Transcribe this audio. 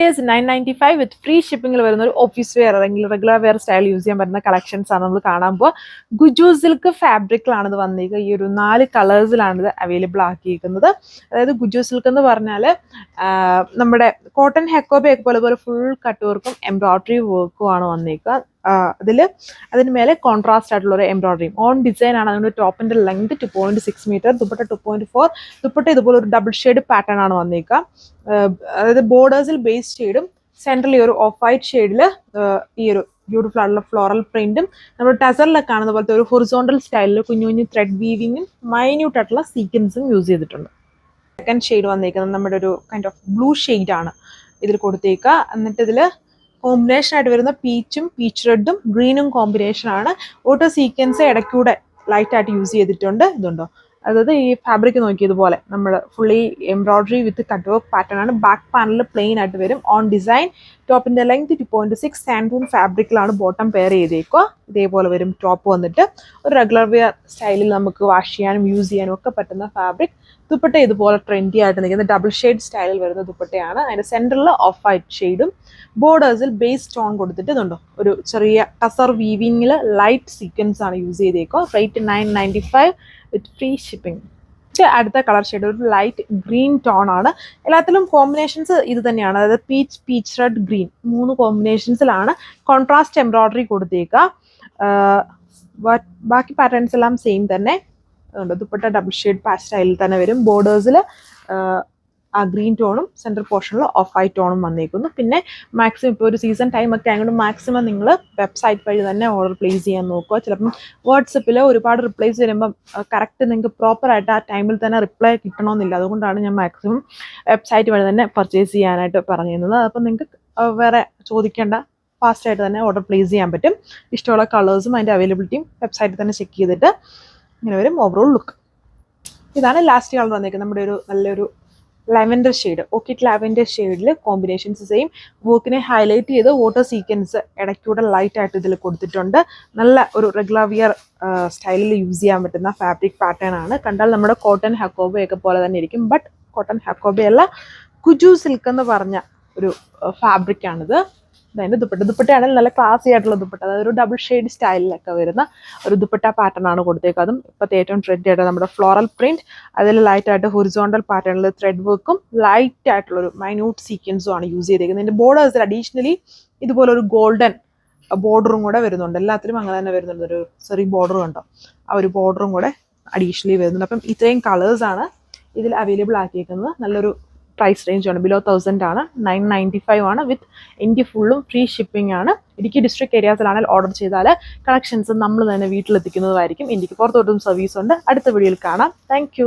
995 with free ഷിപ്പിംഗിൽ വരുന്ന ഒരു office wear അല്ലെങ്കിൽ റെഗുലർ വെയർ സ്റ്റൈൽ യൂസ് ചെയ്യാൻ പറ്റുന്ന കളക്ഷൻസ് ആണ് നമ്മൾ കാണാൻ പോകുക. ഗുജു സിൽക്ക് ഫാബ്രിക്കിലാണ് ഇത് വന്നിരിക്കുക. ഈ ഒരു 4 കളേഴ്സിലാണ് ഇത് അവൈലബിൾ ആക്കിയിരിക്കുന്നത്. അതായത് ഗുജു സിൽക്ക് എന്ന് പറഞ്ഞാൽ നമ്മുടെ കോട്ടൺ ഹെക്കോബെ പോലെ ഫുൾ കട്ട് വർക്കും എംബ്രോയിഡറി വർക്കും ആണ് വന്നിരിക്കുക. അതിന് മേലെ കോൺട്രാസ്റ്റ് ആയിട്ടുള്ള ഒരു എംബ്രോയിഡറിയും ഓൺ ഡിസൈൻ ആണ്. അതുകൊണ്ട് ടോപ്പിന്റെ ലെങ്ത് 2.6 മീറ്റർ, ദുപ്പട്ട 2.4, ദുപ്പട്ട ഇതുപോലെ ഒരു ഡബിൾ ഷെയ്ഡ് പാറ്റേൺ ആണ് വന്നിരിക്കുക. അതായത് ബോർഡേഴ്സിൽ ബേസ് ഷെയ്ഡും സെൻട്രലി ഒരു ഓഫ് വൈറ്റ് ഷെയ്ഡിൽ ഈ ഒരു ബ്യൂട്ടിഫുൾ ആയിട്ടുള്ള ഫ്ലോറൽ പ്രിന്റും നമ്മൾ ടസറിലൊക്കെ കാണുന്ന പോലത്തെ ഒരു ഹൊറിസോണ്ടൽ സ്റ്റൈലിൽ കുഞ്ഞു കുഞ്ഞു ത്രെഡ് വീവിങ്ങും മൈന്യൂട്ട് ആയിട്ടുള്ള സീക്വൻസും യൂസ് ചെയ്തിട്ടുണ്ട്. സെക്കൻഡ് ഷെയ്ഡ് വന്നിരിക്കുന്നത് നമ്മുടെ ഒരു കൈൻഡ് ഓഫ് ബ്ലൂ ഷെയ്ഡ് ആണ് ഇതിൽ കൊടുത്തേക്കുക. എന്നിട്ട് ഇതിൽ കോമ്പിനേഷൻ ആയിട്ട് വരുന്ന പീച്ചും പീച്ച് റെഡും ഗ്രീനും കോമ്പിനേഷൻ ആണ്. ഓട്ടോ സീക്വൻസ് ഇടയ്ക്കൂടെ ലൈറ്റ് ആയിട്ട് യൂസ് ചെയ്തിട്ടുണ്ട്. ഇതുണ്ടോ, അതായത് ഈ ഫാബ്രിക് നോക്കിയതുപോലെ നമ്മൾ fully embroidery with cut work pattern ആണ്. ബാക്ക് പാനലിൽ പ്ലെയിൻ ആയിട്ട് വരും. ഓൺ ഡിസൈൻ ടോപ്പിന്റെ ലെങ്ത് 2.6 സാൻഡൂൺ ഫാബ്രിക്കിലാണ് ബോട്ടം പെയർ ചെയ്തേക്കുക. ഇതേപോലെ വരും ടോപ്പ് വന്നിട്ട്. ഒരു റെഗുലർ വെയർ സ്റ്റൈലിൽ നമുക്ക് വാഷ് ചെയ്യാനും യൂസ് ചെയ്യാനും ഒക്കെ പറ്റുന്ന ഫാബ്രിക്. ദുപ്പട്ട ഇതുപോലെ ട്രെൻഡി ആയിട്ട് നിൽക്കുന്ന ഡബിൾ ഷെയ്ഡ് സ്റ്റൈലിൽ വരുന്ന ദുപ്പട്ടയാണ്. അതിന്റെ സെന്ററിൽ ഓഫ് വൈറ്റ് ഷെയ്ഡും ബോർഡേഴ്സിൽ ബേസ് സ്റ്റോൺ കൊടുത്തിട്ട് ഇതുണ്ടോ ഒരു ചെറിയ ടസർ വീവിങ്ങിൽ ലൈറ്റ് സീക്വൻസ് ആണ് യൂസ് ചെയ്തേക്കുക. Rate 995 with free shipping. അടുത്ത കളർ ഷെയ്ഡ് ഒരു ലൈറ്റ് ഗ്രീൻ ടോൺ ആണ്. എല്ലാത്തിലും കോമ്പിനേഷൻസ് ഇത് തന്നെയാണ്. അതായത് പീച്ച് റെഡ് ഗ്രീൻ 3 കോമ്പിനേഷൻസിലാണ് കോൺട്രാസ്റ്റ് എംബ്രോയിഡറി കൊടുത്തേക്കുക. ബാക്കി പാറ്റേൺസ് എല്ലാം സെയിം തന്നെ. അതുകൊണ്ട് ദുപ്പട്ട ഡബിൾ ഷെയ്ഡ് സ്റ്റൈലിൽ തന്നെ വരും. ബോർഡേഴ്സിൽ ആ ഗ്രീൻ ടോണും സെൻട്രൽ പോർഷനിൽ ഓഫ് വൈറ്റ് ടോണും വന്നേക്കുന്നു. പിന്നെ മാക്സിമം ഇപ്പോൾ ഒരു സീസൺ ടൈം ഒക്കെ ആയതുകൊണ്ട് മാക്സിമം നിങ്ങൾ വെബ്സൈറ്റ് വഴി തന്നെ ഓർഡർ പ്ലേസ് ചെയ്യാൻ നോക്കുക. ചിലപ്പം വാട്സപ്പിൽ ഒരുപാട് റിപ്ലൈസ് വരുമ്പം കറക്റ്റ് നിങ്ങൾക്ക് പ്രോപ്പറായിട്ട് ആ ടൈമിൽ തന്നെ റിപ്ലൈ കിട്ടണമെന്നില്ല. അതുകൊണ്ടാണ് ഞാൻ മാക്സിമം വെബ്സൈറ്റ് വഴി തന്നെ പർച്ചേസ് ചെയ്യാനായിട്ട് പറഞ്ഞിരുന്നത്. അപ്പം നിങ്ങൾക്ക് വേറെ ചോദിക്കേണ്ട, ഫാസ്റ്റായിട്ട് തന്നെ ഓർഡർ പ്ലേസ് ചെയ്യാൻ പറ്റും. ഇഷ്ടമുള്ള കളേഴ്സും അതിൻ്റെ അവൈലബിലിറ്റിയും വെബ്സൈറ്റിൽ തന്നെ ചെക്ക് ചെയ്തിട്ട് ഇങ്ങനെ വരും ഓവറോൾ ലുക്ക്. ഇതാണ് ലാസ്റ്റ് കളർ വന്നേക്കുന്നത്. നമ്മുടെ ഒരു നല്ലൊരു ലാവൻഡർ ഷെയ്ഡ്, ഓർക്കിഡ് ലാവൻഡർ ഷെയ്ഡിൽ കോമ്പിനേഷൻസ് സെയിം. വർക്കിനെ ഹൈലൈറ്റ് ചെയ്ത് വാട്ടർ സീക്വൻസ് ഇടയ്ക്കൂടെ ലൈറ്റ് ആയിട്ട് ഇതിൽ കൊടുത്തിട്ടുണ്ട്. നല്ല ഒരു റെഗുലർ വിയർ സ്റ്റൈലിൽ യൂസ് ചെയ്യാൻ പറ്റുന്ന ഫാബ്രിക് പാറ്റേൺ ആണ്. കണ്ടാൽ നമ്മുടെ കോട്ടൺ ഹക്കോബയൊക്കെ പോലെ തന്നെ ഇരിക്കും. ബട്ട് കോട്ടൺ ഹക്കോബയല്ല, ഗുജു സിൽക്ക് എന്ന് പറഞ്ഞ ഒരു ഫാബ്രിക് ആണിത്. അതിൻ്റെ ദുപ്പട്ടയാണെങ്കിൽ നല്ല ക്ലാസി ആയിട്ടുള്ള ദുപ്പട്ട, അതായത് ഒരു ഡബിൾ ഷെയ്ഡ് സ്റ്റൈലിലൊക്കെ വരുന്ന ഒരു ദുപ്പട്ട പാറ്റേൺ ആണ് കൊടുത്തേക്കുക. അതും ഇപ്പോഴത്തെ ഏറ്റവും ട്രെൻഡി ആയിട്ട് നമ്മുടെ ഫ്ലോറൽ പ്രിന്റ്, അതിൽ ലൈറ്റ് ആയിട്ട് ഹൊറിസോണ്ടൽ പാറ്റേണിൽ ത്രെഡ് വർക്കും ലൈറ്റ് ആയിട്ടുള്ളൊരു മൈന്യൂട്ട് സീക്വൻസും ആണ് യൂസ് ചെയ്തേക്കുന്നത്. ഇതിൻ്റെ ബോർഡേഴ്സിൽ അഡീഷണലി ഇതുപോലെ ഒരു ഗോൾഡൻ ബോർഡറും കൂടെ വരുന്നുണ്ട്. എല്ലാത്തിലും അങ്ങനെ തന്നെ വരുന്നുണ്ട്. ഒരു ചെറിയ ബോർഡറും ഉണ്ടോ, ആ ഒരു ബോർഡറും കൂടെ അഡീഷണലി വരുന്നുണ്ട്. അപ്പം ഇത്രയും കളേഴ്സാണ് ഇതിൽ അവൈലബിൾ ആക്കിയേക്കുന്നത്. നല്ലൊരു പ്രൈസ് റേഞ്ച് ആണ്. ബിലോ 1000 ആണ്. 995 ആണ്. വിത്ത് ഇന്ത്യ ഫുള്ളും ഫ്രീ ഷിപ്പിംഗ് ആണ്. ഇടുക്കി ഡിസ്ട്രിക്ട് ഏരിയാസിലാണെങ്കിൽ ഓർഡർ ചെയ്താൽ കളക്ഷൻസ് നമ്മൾ തന്നെ വീട്ടിലെത്തിക്കുന്നതായിരിക്കും. ഇന്ത്യക്ക് പുറത്തോട്ടും സർവീസ് ഉണ്ട്. അടുത്ത വീഡിയോയിൽ കാണാം. താങ്ക്